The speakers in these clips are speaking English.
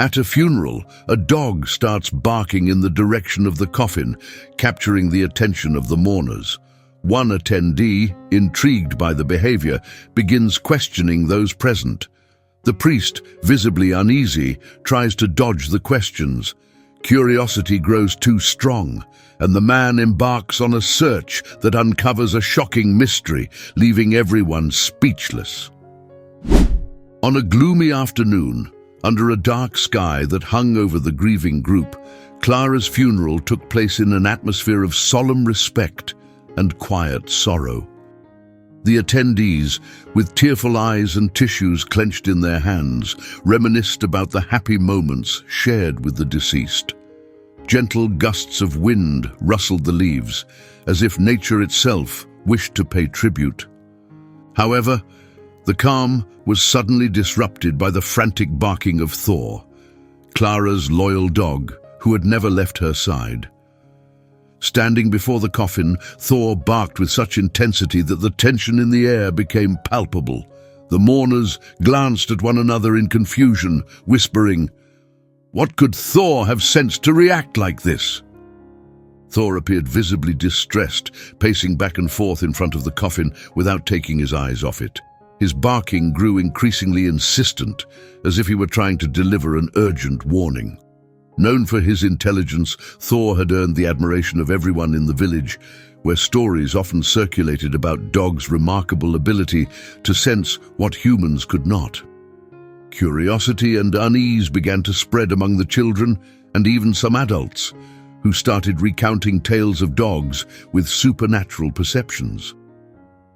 At a funeral, a dog starts barking in the direction of the coffin, capturing the attention of the mourners. One attendee, intrigued by the behavior, begins questioning those present. The priest, visibly uneasy, tries to dodge the questions. Curiosity grows too strong, and the man embarks on a search that uncovers a shocking mystery, leaving everyone speechless. On a gloomy afternoon, under a dark sky that hung over the grieving group, Clara's funeral took place in an atmosphere of solemn respect and quiet sorrow. The attendees, with tearful eyes and tissues clenched in their hands, reminisced about the happy moments shared with the deceased. Gentle gusts of wind rustled the leaves, as if nature itself wished to pay tribute. However, the calm was suddenly disrupted by the frantic barking of Thor, Clara's loyal dog, who had never left her side. Standing before the coffin, Thor barked with such intensity that the tension in the air became palpable. The mourners glanced at one another in confusion, whispering, "What could Thor have sensed to react like this?" Thor appeared visibly distressed, pacing back and forth in front of the coffin without taking his eyes off it. His barking grew increasingly insistent, as if he were trying to deliver an urgent warning. Known for his intelligence, Thor had earned the admiration of everyone in the village, where stories often circulated about dogs' remarkable ability to sense what humans could not. Curiosity and unease began to spread among the children and even some adults, who started recounting tales of dogs with supernatural perceptions.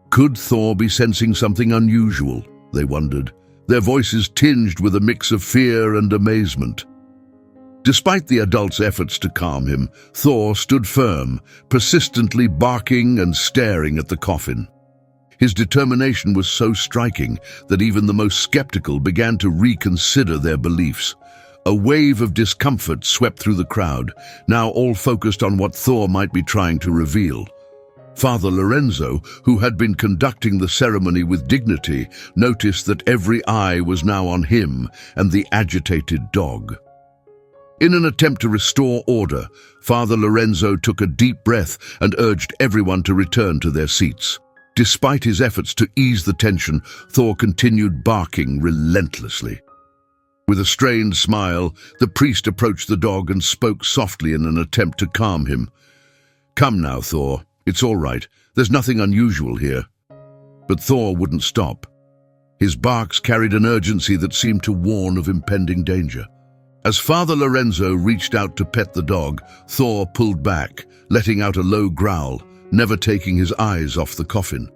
Could Thor be sensing something unusual? They wondered, their voices tinged with a mix of fear and amazement. Despite the adults' efforts to calm him, Thor stood firm, persistently barking and staring at the coffin. His determination was so striking that even the most skeptical began to reconsider their beliefs. A wave of discomfort swept through the crowd, now all focused on what Thor might be trying to reveal. Father Lorenzo, who had been conducting the ceremony with dignity, noticed that every eye was now on him and the agitated dog. In an attempt to restore order, Father Lorenzo took a deep breath and urged everyone to return to their seats. Despite his efforts to ease the tension, Thor continued barking relentlessly. With a strained smile, the priest approached the dog and spoke softly in an attempt to calm him. "Come now, Thor. It's all right. There's nothing unusual here." But Thor wouldn't stop. His barks carried an urgency that seemed to warn of impending danger. As Father Lorenzo reached out to pet the dog, Thor pulled back, letting out a low growl, never taking his eyes off the coffin.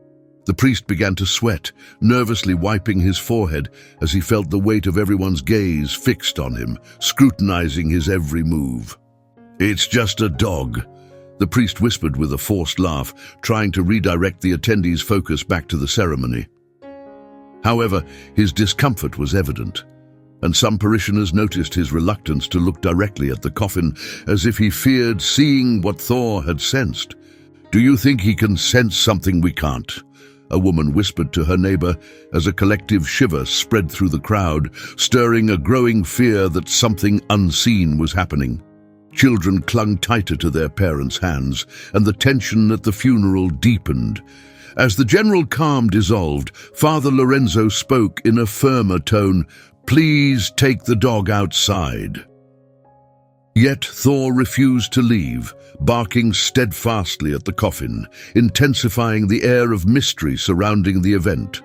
The priest began to sweat, nervously wiping his forehead as he felt the weight of everyone's gaze fixed on him, scrutinizing his every move. "It's just a dog," the priest whispered with a forced laugh, trying to redirect the attendees' focus back to the ceremony. However, his discomfort was evident, and some parishioners noticed his reluctance to look directly at the coffin, as if he feared seeing what Thor had sensed. "Do you think he can sense something we can't?" a woman whispered to her neighbor as a collective shiver spread through the crowd, stirring a growing fear that something unseen was happening. Children clung tighter to their parents' hands, and the tension at the funeral deepened. As the general calm dissolved, Father Lorenzo spoke in a firmer tone, "Please take the dog outside." Yet Thor refused to leave, barking steadfastly at the coffin, intensifying the air of mystery surrounding the event.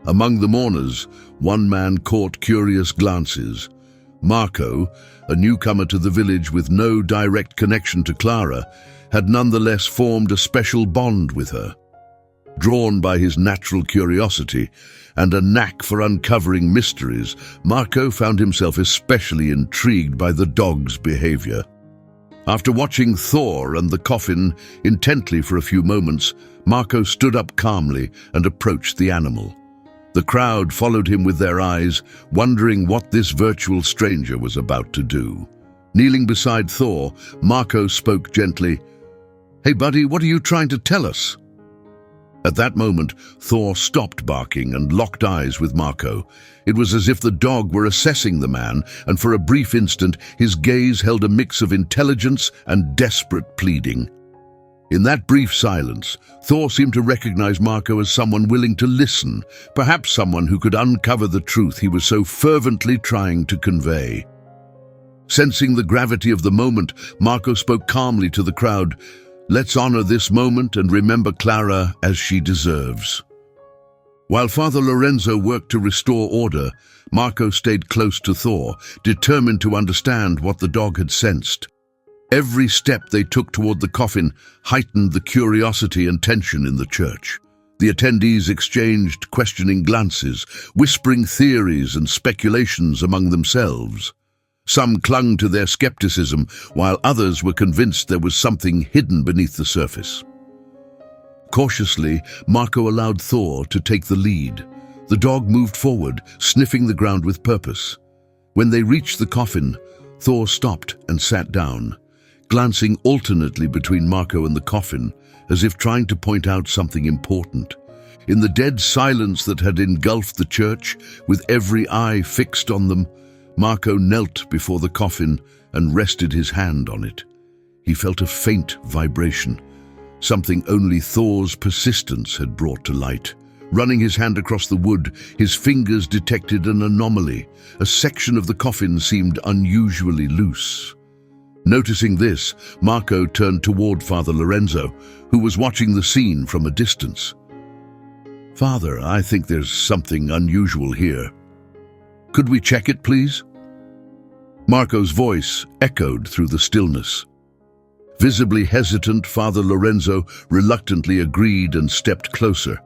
Among the mourners, one man caught curious glances. Marco, a newcomer to the village with no direct connection to Clara, had nonetheless formed a special bond with her. Drawn by his natural curiosity and a knack for uncovering mysteries, Marco found himself especially intrigued by the dog's behavior. After watching Thor and the coffin intently for a few moments, Marco stood up calmly and approached the animal. The crowd followed him with their eyes, wondering what this virtual stranger was about to do. Kneeling beside Thor, Marco spoke gently, "Hey buddy, what are you trying to tell us?" At that moment, Thor stopped barking and locked eyes with Marco. It was as if the dog were assessing the man, and for a brief instant, his gaze held a mix of intelligence and desperate pleading. In that brief silence, Thor seemed to recognize Marco as someone willing to listen, perhaps someone who could uncover the truth he was so fervently trying to convey. Sensing the gravity of the moment, Marco spoke calmly to the crowd. "Let's honor this moment and remember Clara as she deserves." While Father Lorenzo worked to restore order, Marco stayed close to Thor, determined to understand what the dog had sensed. Every step they took toward the coffin heightened the curiosity and tension in the church. The attendees exchanged questioning glances, whispering theories and speculations among themselves. Some clung to their skepticism, while others were convinced there was something hidden beneath the surface. Cautiously, Marco allowed Thor to take the lead. The dog moved forward, sniffing the ground with purpose. When they reached the coffin, Thor stopped and sat down, glancing alternately between Marco and the coffin, as if trying to point out something important. In the dead silence that had engulfed the church, with every eye fixed on them, Marco knelt before the coffin and rested his hand on it. He felt a faint vibration, something only Thor's persistence had brought to light. Running his hand across the wood, his fingers detected an anomaly. A section of the coffin seemed unusually loose. Noticing this, Marco turned toward Father Lorenzo, who was watching the scene from a distance. "Father, I think there's something unusual here. Could we check it, please?" Marco's voice echoed through the stillness. Visibly hesitant, Father Lorenzo reluctantly agreed and stepped closer.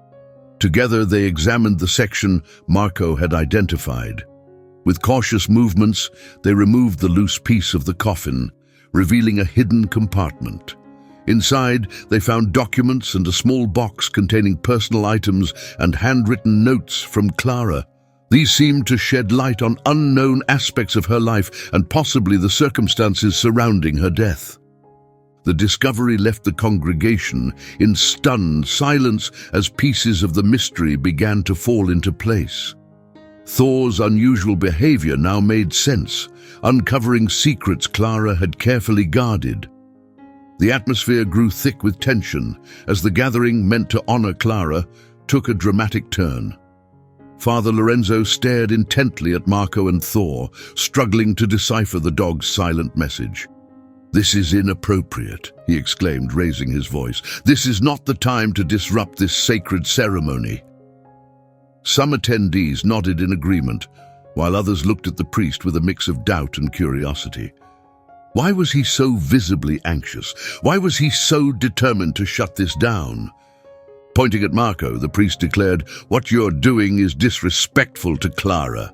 Together they examined the section Marco had identified. With cautious movements, they removed the loose piece of the coffin, revealing a hidden compartment. Inside, they found documents and a small box containing personal items and handwritten notes from Clara. These seemed to shed light on unknown aspects of her life and possibly the circumstances surrounding her death. The discovery left the congregation in stunned silence as pieces of the mystery began to fall into place. Thor's unusual behavior now made sense, uncovering secrets Clara had carefully guarded. The atmosphere grew thick with tension as the gathering meant to honor Clara took a dramatic turn. Father Lorenzo stared intently at Marco and Thor, struggling to decipher the dog's silent message. "This is inappropriate," he exclaimed, raising his voice. "This is not the time to disrupt this sacred ceremony." Some attendees nodded in agreement, while others looked at the priest with a mix of doubt and curiosity. Why was he so visibly anxious? Why was he so determined to shut this down? Pointing at Marco, the priest declared, "What you're doing is disrespectful to Clara."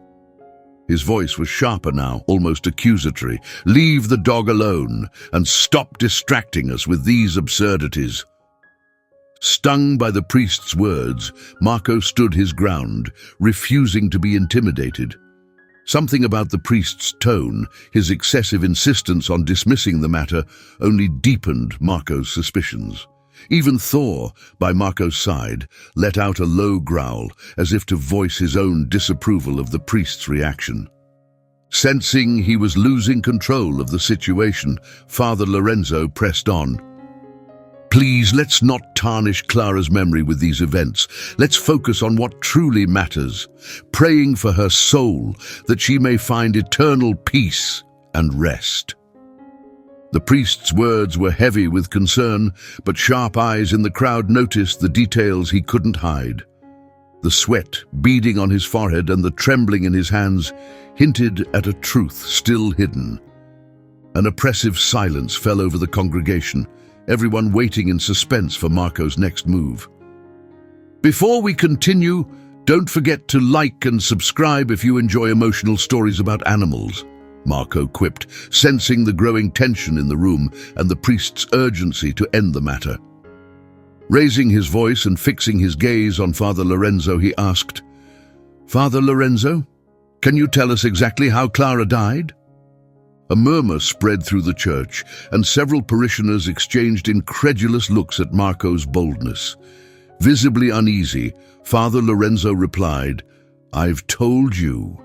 His voice was sharper now, almost accusatory. "Leave the dog alone and stop distracting us with these absurdities." Stung by the priest's words, Marco stood his ground, refusing to be intimidated. Something about the priest's tone, his excessive insistence on dismissing the matter, only deepened Marco's suspicions. Even Thor, by Marco's side, let out a low growl, as if to voice his own disapproval of the priest's reaction. Sensing he was losing control of the situation, Father Lorenzo pressed on. "Please, let's not tarnish Clara's memory with these events. Let's focus on what truly matters, praying for her soul, that she may find eternal peace and rest." The priest's words were heavy with concern, but sharp eyes in the crowd noticed the details he couldn't hide. The sweat beading on his forehead and the trembling in his hands hinted at a truth still hidden. An oppressive silence fell over the congregation, everyone waiting in suspense for Marco's next move. Before we continue, don't forget to like and subscribe if you enjoy emotional stories about animals, Marco quipped, sensing the growing tension in the room and the priest's urgency to end the matter. Raising his voice and fixing his gaze on Father Lorenzo, he asked, "Father Lorenzo, can you tell us exactly how Clara died?" A murmur spread through the church, and several parishioners exchanged incredulous looks at Marco's boldness. Visibly uneasy, Father Lorenzo replied, "I've told you.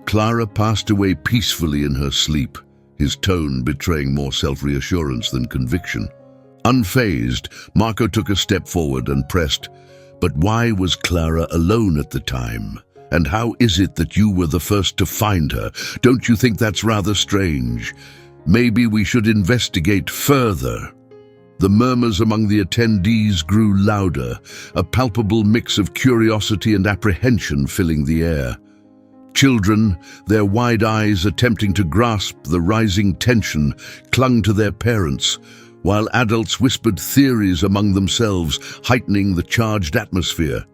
Clara passed away peacefully in her sleep," his tone betraying more self-reassurance than conviction. Unfazed, Marco took a step forward and pressed, "But why was Clara alone at the time? And how is it that you were the first to find her? Don't you think that's rather strange? Maybe we should investigate further." The murmurs among the attendees grew louder, a palpable mix of curiosity and apprehension filling the air. Children, their wide eyes attempting to grasp the rising tension, clung to their parents, while adults whispered theories among themselves, heightening the charged atmosphere.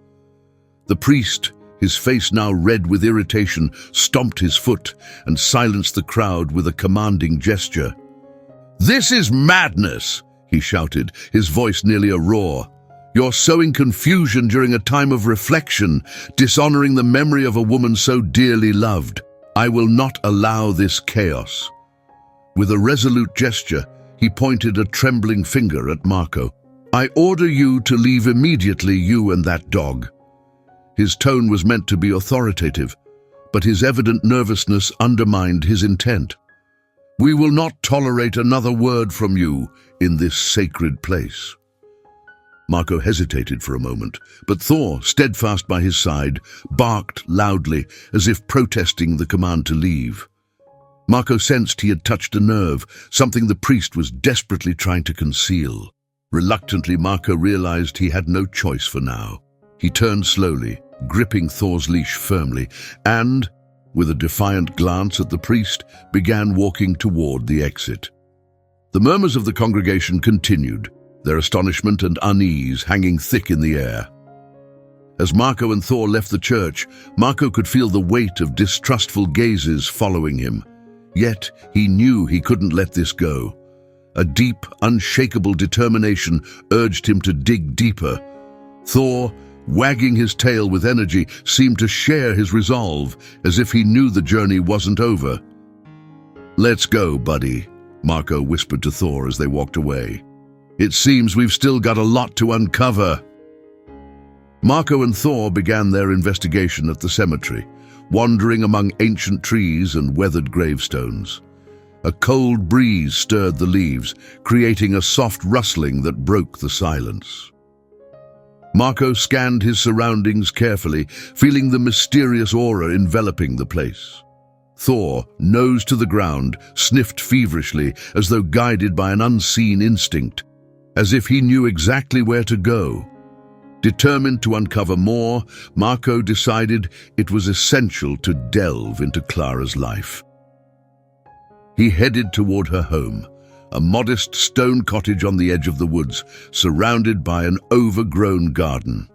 The priest, his face now red with irritation, stomped his foot and silenced the crowd with a commanding gesture. "This is madness!" he shouted, his voice nearly a roar. "You're sowing confusion during a time of reflection, dishonoring the memory of a woman so dearly loved. I will not allow this chaos." With a resolute gesture, he pointed a trembling finger at Marco. "I order you to leave immediately, you and that dog." His tone was meant to be authoritative, but his evident nervousness undermined his intent. "We will not tolerate another word from you in this sacred place." Marco hesitated for a moment, but Thor, steadfast by his side, barked loudly as if protesting the command to leave. Marco sensed he had touched a nerve, something the priest was desperately trying to conceal. Reluctantly, Marco realized he had no choice for now. He turned slowly, gripping Thor's leash firmly, and, with a defiant glance at the priest, began walking toward the exit. The murmurs of the congregation continued, their astonishment and unease hanging thick in the air. As Marco and Thor left the church, Marco could feel the weight of distrustful gazes following him. Yet he knew he couldn't let this go. A deep, unshakable determination urged him to dig deeper. Thor, wagging his tail with energy, seemed to share his resolve, as if he knew the journey wasn't over. "Let's go, buddy," Marco whispered to Thor as they walked away. "It seems we've still got a lot to uncover." Marco and Thor began their investigation at the cemetery, wandering among ancient trees and weathered gravestones. A cold breeze stirred the leaves, creating a soft rustling that broke the silence. Marco scanned his surroundings carefully, feeling the mysterious aura enveloping the place. Thor, nose to the ground, sniffed feverishly as though guided by an unseen instinct, as if he knew exactly where to go. Determined to uncover more, Marco decided it was essential to delve into Clara's life. He headed toward her home, a modest stone cottage on the edge of the woods, surrounded by an overgrown garden.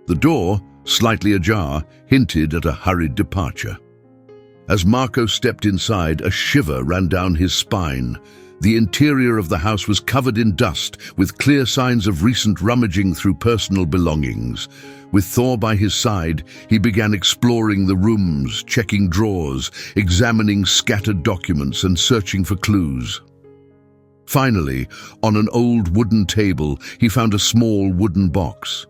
The door, slightly ajar, hinted at a hurried departure. As Marco stepped inside, a shiver ran down his spine. The interior of the house was covered in dust, with clear signs of recent rummaging through personal belongings. With Thor by his side, he began exploring the rooms, checking drawers, examining scattered documents, and searching for clues. Finally, on an old wooden table, he found a small wooden box.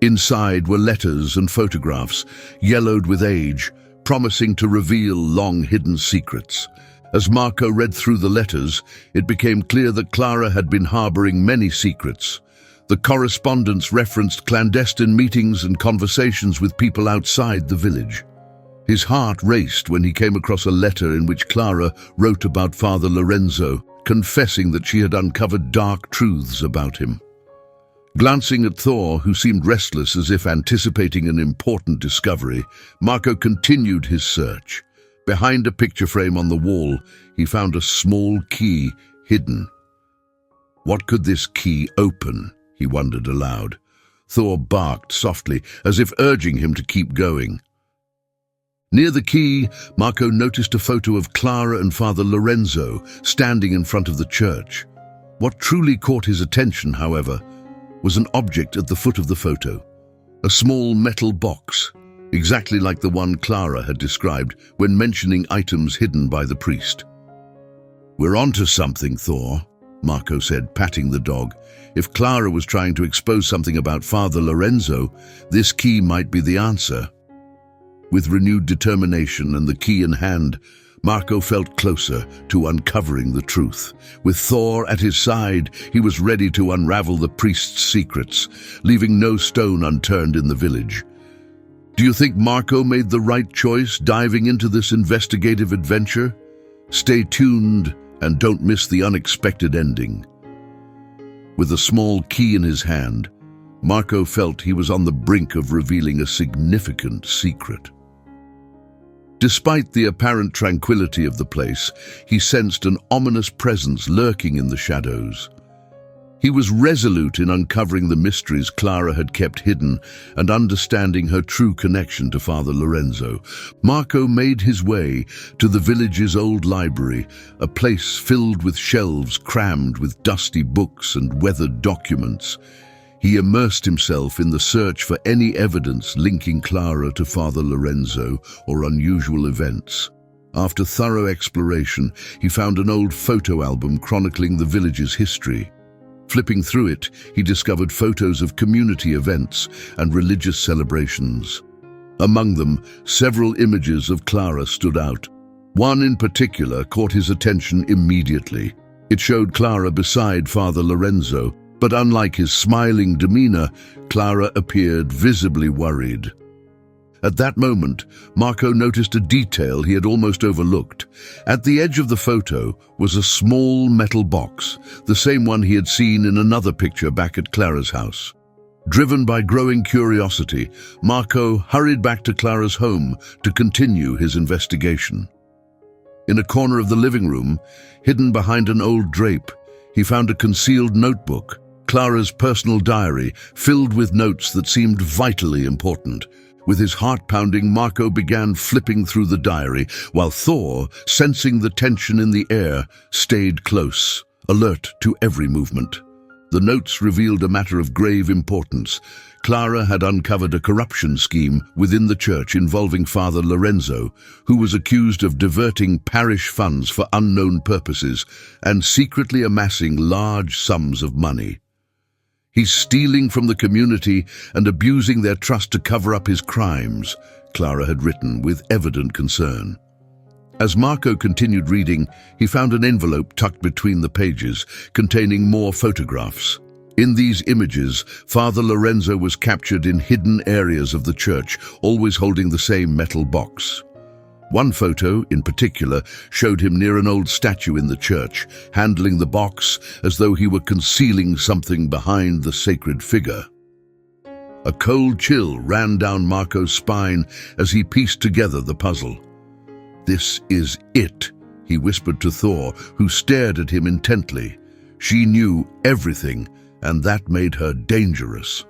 Inside were letters and photographs, yellowed with age, promising to reveal long-hidden secrets. As Marco read through the letters, it became clear that Clara had been harboring many secrets. The correspondence referenced clandestine meetings and conversations with people outside the village. His heart raced when he came across a letter in which Clara wrote about Father Lorenzo, confessing that she had uncovered dark truths about him. Glancing at Thor, who seemed restless as if anticipating an important discovery, Marco continued his search. Behind a picture frame on the wall, he found a small key hidden. What could this key open? He wondered aloud. Thor barked softly, as if urging him to keep going. Near the key, Marco noticed a photo of Clara and Father Lorenzo standing in front of the church. What truly caught his attention, however, was an object at the foot of the photo. A small metal box, exactly like the one Clara had described when mentioning items hidden by the priest. "We're onto something, Thor," Marco said, patting the dog. If Clara was trying to expose something about Father Lorenzo, this key might be the answer. With renewed determination and the key in hand, Marco felt closer to uncovering the truth. With Thor at his side, he was ready to unravel the priest's secrets, leaving no stone unturned in the village. Do you think Marco made the right choice diving into this investigative adventure? Stay tuned and don't miss the unexpected ending. With a small key in his hand, Marco felt he was on the brink of revealing a significant secret. Despite the apparent tranquility of the place, he sensed an ominous presence lurking in the shadows. He was resolute in uncovering the mysteries Clara had kept hidden and understanding her true connection to Father Lorenzo. Marco made his way to the village's old library, a place filled with shelves crammed with dusty books and weathered documents. He immersed himself in the search for any evidence linking Clara to Father Lorenzo or unusual events. After thorough exploration, he found an old photo album chronicling the village's history. Flipping through it, he discovered photos of community events and religious celebrations. Among them, several images of Clara stood out. One in particular caught his attention immediately. It showed Clara beside Father Lorenzo, but unlike his smiling demeanor, Clara appeared visibly worried. At that moment, Marco noticed a detail he had almost overlooked. At the edge of the photo was a small metal box, the same one he had seen in another picture back at Clara's house. Driven by growing curiosity, Marco hurried back to Clara's home to continue his investigation. In a corner of the living room, hidden behind an old drape, he found a concealed notebook, Clara's personal diary, filled with notes that seemed vitally important. With his heart pounding, Marco began flipping through the diary, while Thor, sensing the tension in the air, stayed close, alert to every movement. The notes revealed a matter of grave importance. Clara had uncovered a corruption scheme within the church involving Father Lorenzo, who was accused of diverting parish funds for unknown purposes and secretly amassing large sums of money. He's stealing from the community and abusing their trust to cover up his crimes, Clara had written with evident concern. As Marco continued reading, he found an envelope tucked between the pages, containing more photographs. In these images, Father Lorenzo was captured in hidden areas of the church, always holding the same metal box. One photo, in particular, showed him near an old statue in the church, handling the box as though he were concealing something behind the sacred figure. A cold chill ran down Marco's spine as he pieced together the puzzle. "This is it," he whispered to Thor, who stared at him intently. She knew everything, and that made her dangerous.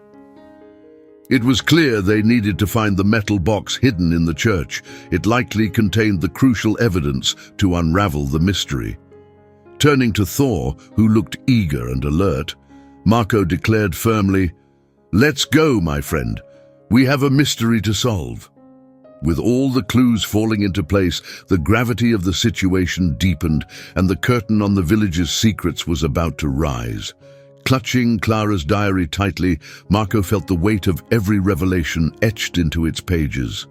It was clear they needed to find the metal box hidden in the church. It likely contained the crucial evidence to unravel the mystery. Turning to Thor, who looked eager and alert, Marco declared firmly, "Let's go, my friend. We have a mystery to solve." With all the clues falling into place, the gravity of the situation deepened, and the curtain on the village's secrets was about to rise. Clutching Clara's diary tightly, Marco felt the weight of every revelation etched into its pages.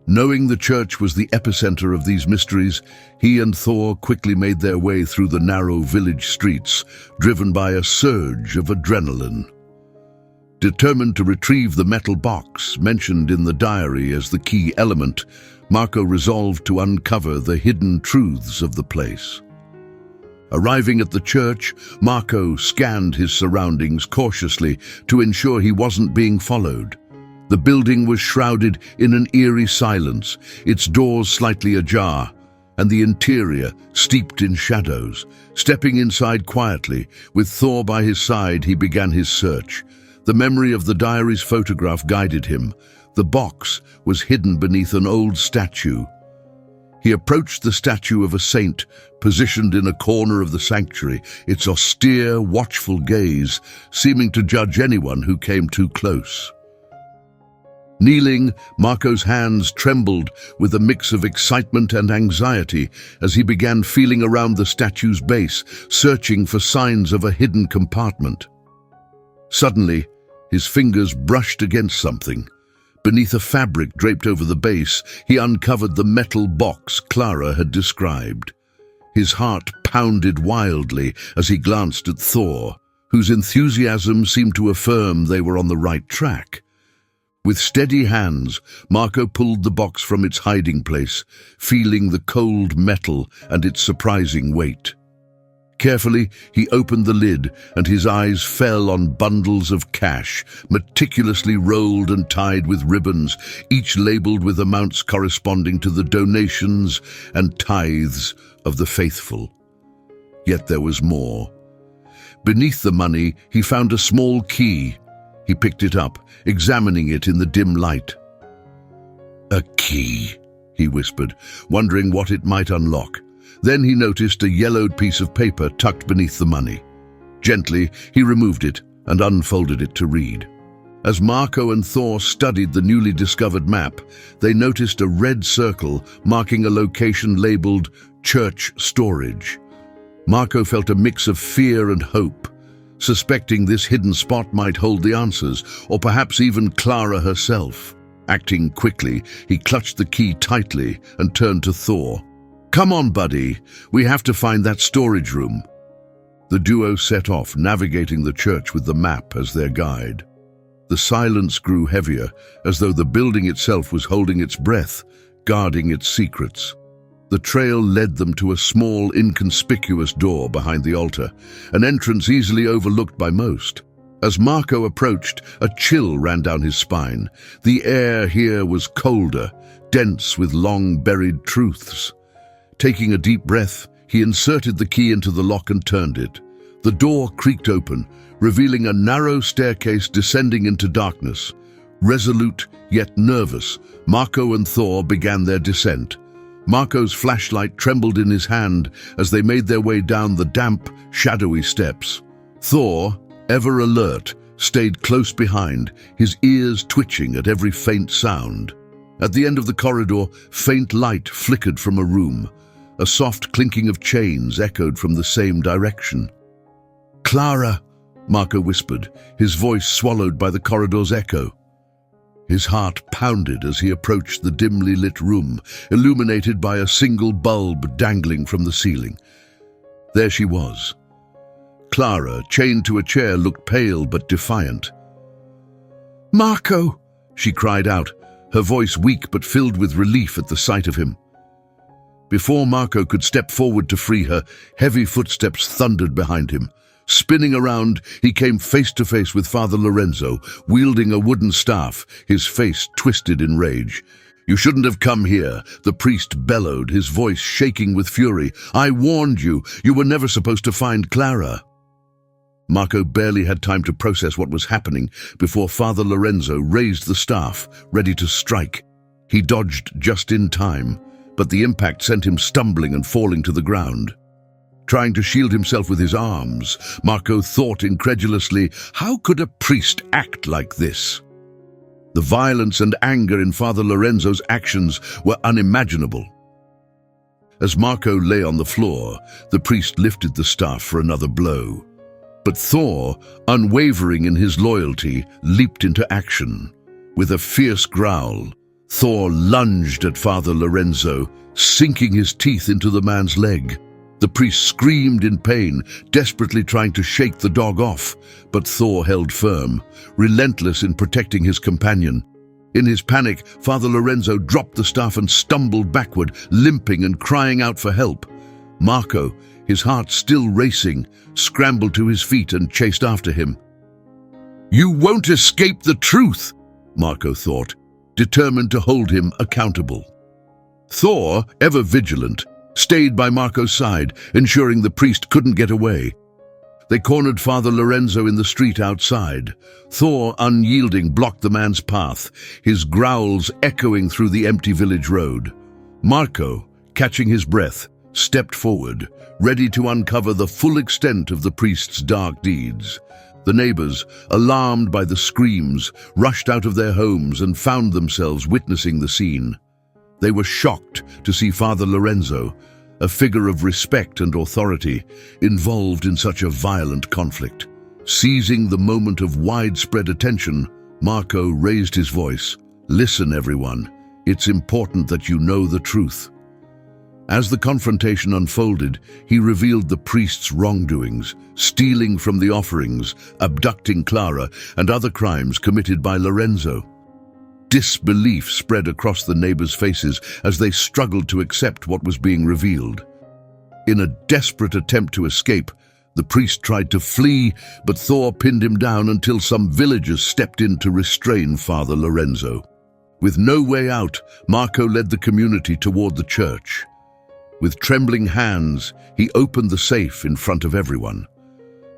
Knowing the church was the epicenter of these mysteries, he and Thor quickly made their way through the narrow village streets, driven by a surge of adrenaline. Determined to retrieve the metal box mentioned in the diary as the key element, Marco resolved to uncover the hidden truths of the place. Arriving at the church, Marco scanned his surroundings cautiously to ensure he wasn't being followed. The building was shrouded in an eerie silence, its doors slightly ajar, and the interior steeped in shadows. Stepping inside quietly, with Thor by his side, he began his search. The memory of the diary's photograph guided him. The box was hidden beneath an old statue. He approached the statue of a saint, positioned in a corner of the sanctuary, its austere, watchful gaze seeming to judge anyone who came too close. Kneeling, Marco's hands trembled with a mix of excitement and anxiety as he began feeling around the statue's base, searching for signs of a hidden compartment. Suddenly, his fingers brushed against something. Beneath a fabric draped over the base, he uncovered the metal box Clara had described. His heart pounded wildly as he glanced at Thor, whose enthusiasm seemed to affirm they were on the right track. With steady hands, Marco pulled the box from its hiding place, feeling the cold metal and its surprising weight. Carefully, he opened the lid, and his eyes fell on bundles of cash, meticulously rolled and tied with ribbons, each labeled with amounts corresponding to the donations and tithes of the faithful. Yet there was more. Beneath the money, he found a small key. He picked it up, examining it in the dim light. "A key," he whispered, wondering what it might unlock. Then he noticed a yellowed piece of paper tucked beneath the money. Gently, he removed it and unfolded it to read. As Marco and Thor studied the newly discovered map, they noticed a red circle marking a location labeled Church Storage. Marco felt a mix of fear and hope, suspecting this hidden spot might hold the answers, or perhaps even Clara herself. Acting quickly, he clutched the key tightly and turned to Thor. "Come on, buddy. We have to find that storage room." The duo set off, navigating the church with the map as their guide. The silence grew heavier, as though the building itself was holding its breath, guarding its secrets. The trail led them to a small, inconspicuous door behind the altar, an entrance easily overlooked by most. As Marco approached, a chill ran down his spine. The air here was colder, dense with long-buried truths. Taking a deep breath, he inserted the key into the lock and turned it. The door creaked open, revealing a narrow staircase descending into darkness. Resolute, yet nervous, Marco and Thor began their descent. Marco's flashlight trembled in his hand as they made their way down the damp, shadowy steps. Thor, ever alert, stayed close behind, his ears twitching at every faint sound. At the end of the corridor, faint light flickered from a room. A soft clinking of chains echoed from the same direction. "Clara," Marco whispered, his voice swallowed by the corridor's echo. His heart pounded as he approached the dimly lit room, illuminated by a single bulb dangling from the ceiling. There she was. Clara, chained to a chair, looked pale but defiant. "Marco!" she cried out, her voice weak but filled with relief at the sight of him. Before Marco could step forward to free her, heavy footsteps thundered behind him. Spinning around, he came face to face with Father Lorenzo, wielding a wooden staff, his face twisted in rage. "You shouldn't have come here," the priest bellowed, his voice shaking with fury. "I warned you. You were never supposed to find Clara." Marco barely had time to process what was happening before Father Lorenzo raised the staff, ready to strike. He dodged just in time, but the impact sent him stumbling and falling to the ground. Trying to shield himself with his arms, Marco thought incredulously, how could a priest act like this? The violence and anger in Father Lorenzo's actions were unimaginable. As Marco lay on the floor, the priest lifted the staff for another blow. But Thor, unwavering in his loyalty, leaped into action. With a fierce growl, Thor lunged at Father Lorenzo, sinking his teeth into the man's leg. The priest screamed in pain, desperately trying to shake the dog off, but Thor held firm, relentless in protecting his companion. In his panic, Father Lorenzo dropped the staff and stumbled backward, limping and crying out for help. Marco, his heart still racing, scrambled to his feet and chased after him. "You won't escape the truth," Marco thought, determined to hold him accountable. Thor, ever vigilant, stayed by Marco's side, ensuring the priest couldn't get away. They cornered Father Lorenzo in the street outside. Thor, unyielding, blocked the man's path, his growls echoing through the empty village road. Marco, catching his breath, stepped forward, ready to uncover the full extent of the priest's dark deeds. The neighbors, alarmed by the screams, rushed out of their homes and found themselves witnessing the scene. They were shocked to see Father Lorenzo, a figure of respect and authority, involved in such a violent conflict. Seizing the moment of widespread attention, Marco raised his voice. "Listen, everyone. It's important that you know the truth." As the confrontation unfolded, he revealed the priest's wrongdoings, stealing from the offerings, abducting Clara, and other crimes committed by Lorenzo. Disbelief spread across the neighbors' faces as they struggled to accept what was being revealed. In a desperate attempt to escape, the priest tried to flee, but Thor pinned him down until some villagers stepped in to restrain Father Lorenzo. With no way out, Marco led the community toward the church. With trembling hands, he opened the safe in front of everyone.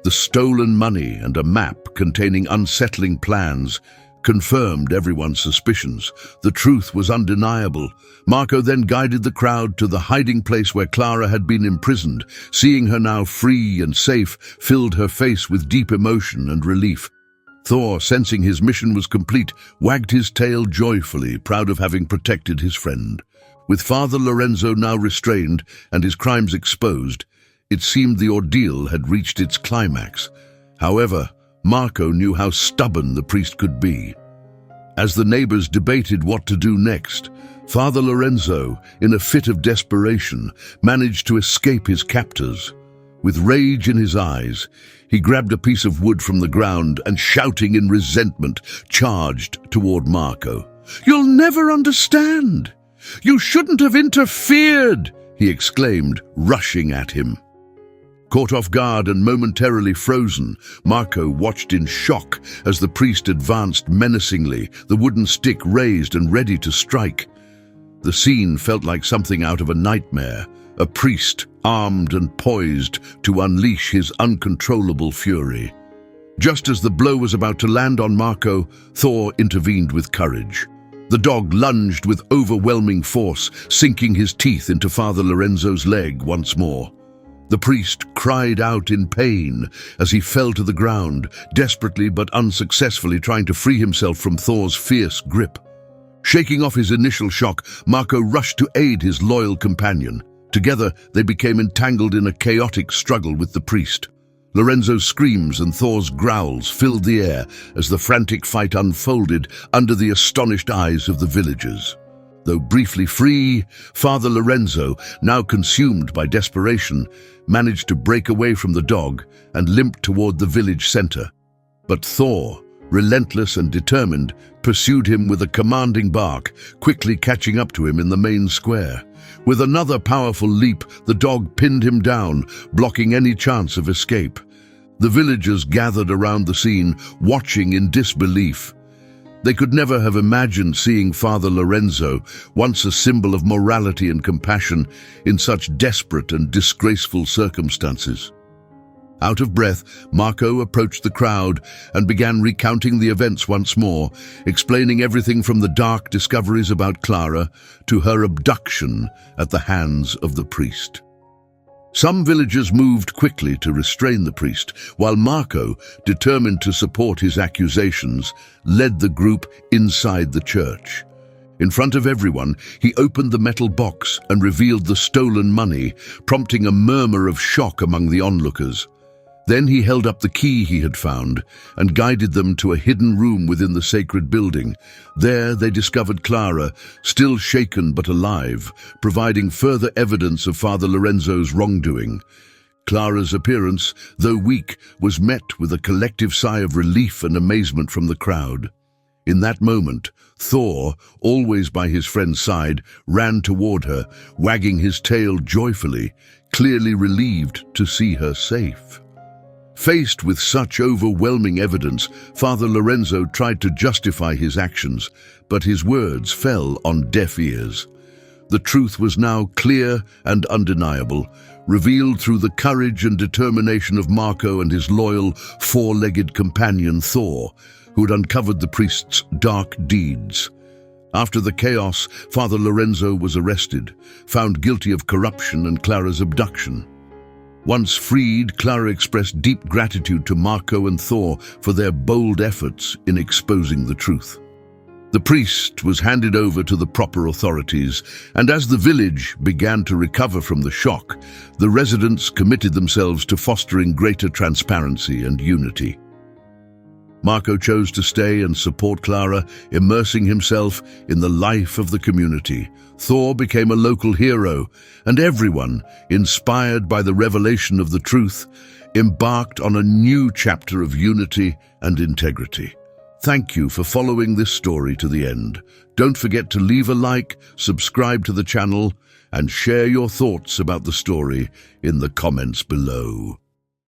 The stolen money and a map containing unsettling plans confirmed everyone's suspicions. The truth was undeniable. Marco then guided the crowd to the hiding place where Clara had been imprisoned. Seeing her now free and safe filled her face with deep emotion and relief. Thor, sensing his mission was complete, wagged his tail joyfully, proud of having protected his friend. With Father Lorenzo now restrained and his crimes exposed, it seemed the ordeal had reached its climax. However, Marco knew how stubborn the priest could be. As the neighbors debated what to do next, Father Lorenzo, in a fit of desperation, managed to escape his captors. With rage in his eyes, he grabbed a piece of wood from the ground and, shouting in resentment, charged toward Marco. "You'll never understand! You shouldn't have interfered!" he exclaimed, rushing at him. Caught off guard and momentarily frozen, Marco watched in shock as the priest advanced menacingly, the wooden stick raised and ready to strike. The scene felt like something out of a nightmare, a priest armed and poised to unleash his uncontrollable fury. Just as the blow was about to land on Marco, Thor intervened with courage. The dog lunged with overwhelming force, sinking his teeth into Father Lorenzo's leg once more. The priest cried out in pain as he fell to the ground, desperately but unsuccessfully trying to free himself from Thor's fierce grip. Shaking off his initial shock, Marco rushed to aid his loyal companion. Together, they became entangled in a chaotic struggle with the priest. Lorenzo's screams and Thor's growls filled the air as the frantic fight unfolded under the astonished eyes of the villagers. Though briefly free, Father Lorenzo, now consumed by desperation, managed to break away from the dog and limp toward the village center. But Thor, relentless and determined, pursued him with a commanding bark, quickly catching up to him in the main square. With another powerful leap, the dog pinned him down, blocking any chance of escape. The villagers gathered around the scene, watching in disbelief. They could never have imagined seeing Father Lorenzo, once a symbol of morality and compassion, in such desperate and disgraceful circumstances. Out of breath, Marco approached the crowd and began recounting the events once more, explaining everything from the dark discoveries about Clara to her abduction at the hands of the priest. Some villagers moved quickly to restrain the priest, while Marco, determined to support his accusations, led the group inside the church. In front of everyone, he opened the metal box and revealed the stolen money, prompting a murmur of shock among the onlookers. Then he held up the key he had found and guided them to a hidden room within the sacred building. There they discovered Clara, still shaken but alive, providing further evidence of Father Lorenzo's wrongdoing. Clara's appearance, though weak, was met with a collective sigh of relief and amazement from the crowd. In that moment, Thor, always by his friend's side, ran toward her, wagging his tail joyfully, clearly relieved to see her safe. Faced with such overwhelming evidence, Father Lorenzo tried to justify his actions, but his words fell on deaf ears. The truth was now clear and undeniable, revealed through the courage and determination of Marco and his loyal, four-legged companion Thor, who had uncovered the priest's dark deeds. After the chaos, Father Lorenzo was arrested, found guilty of corruption and Clara's abduction. Once freed, Clara expressed deep gratitude to Marco and Thor for their bold efforts in exposing the truth. The priest was handed over to the proper authorities, and as the village began to recover from the shock, the residents committed themselves to fostering greater transparency and unity. Marco chose to stay and support Clara, immersing himself in the life of the community. Thor became a local hero, and everyone, inspired by the revelation of the truth, embarked on a new chapter of unity and integrity. Thank you for following this story to the end. Don't forget to leave a like, subscribe to the channel, and share your thoughts about the story in the comments below.